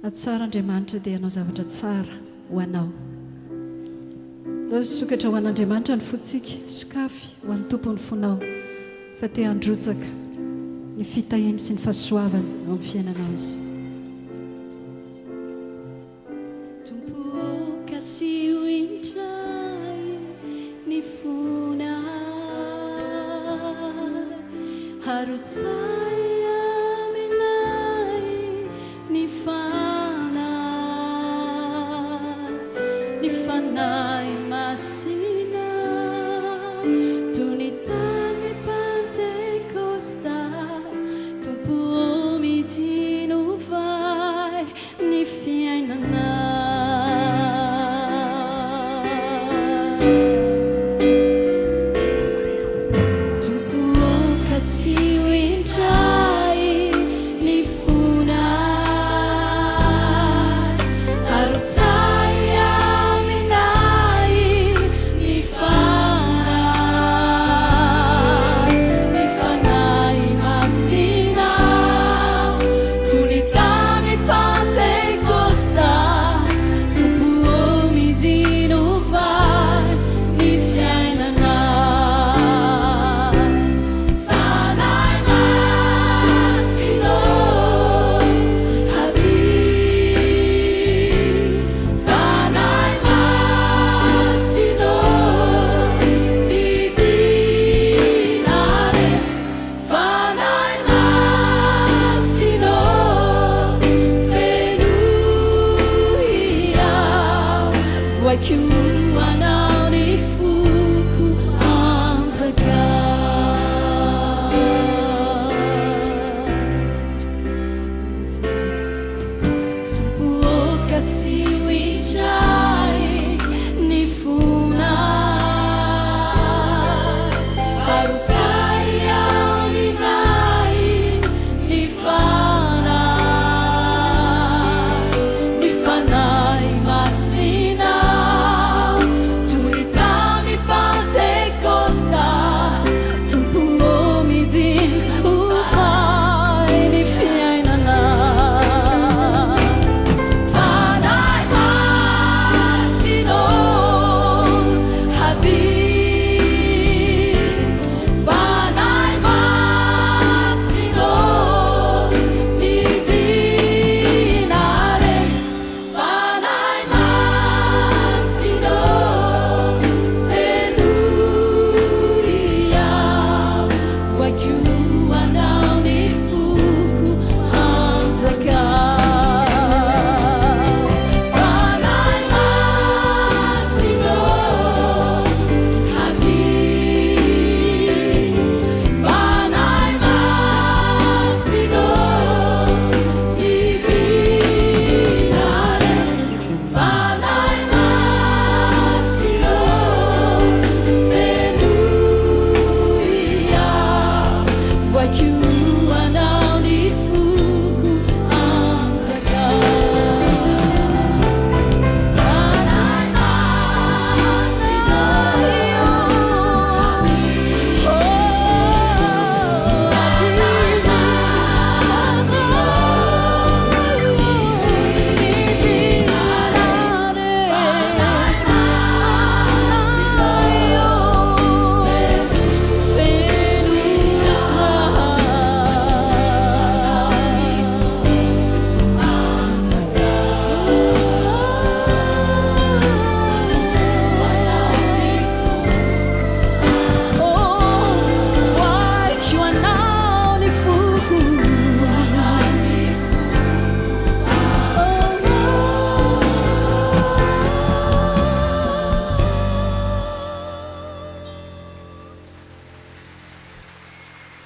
Atsara Andriamanitra dia hanao zavatra tsara ho anao. Leo sokatra ho an'Andriamanitra ny fotsika, sokafy ho an'ny tompony fonao, fa te handrotsaka ny fitahiny sy ny fahasoavany ao amin'ny fiainanao izy. Tompoka sy ho indray ny fonay, harotsay aminay ny fanahy masina, toy ny tany Pentekosta, Tompo midino vai ny fiainanay. Tompoka sy ho indray ny fonay, harotsay aminay ny fanahy masina, toy ny tany Pentekosta, Tompo midino vai ny fiainanay. Fanahy masina fanahy masina midinare, fanahy masina feno hiaho, voaiko anao ny foko anjaka. Tompoka sy ho indray ny fonay, harotsay aminay ny fanahy masina, toy ny tany Pentekosta, Tompo midino vai ny fiainanay. Fanahy masina fanahy masina midinare, fanahy masina feno hiaho, voaiko anao ny foko anjaka. Fanahy masina fanahy masina midinare, fanahy masina feno hiaho, voaiko anao ny foko anjaka. Fanahy masina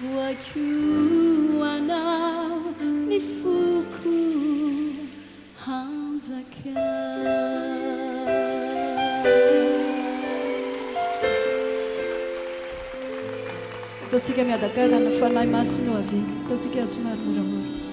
voaiko anao ny foko anjaka. Ataontsika miadakara ny fanahy masina avy, ataontsika somary moramora.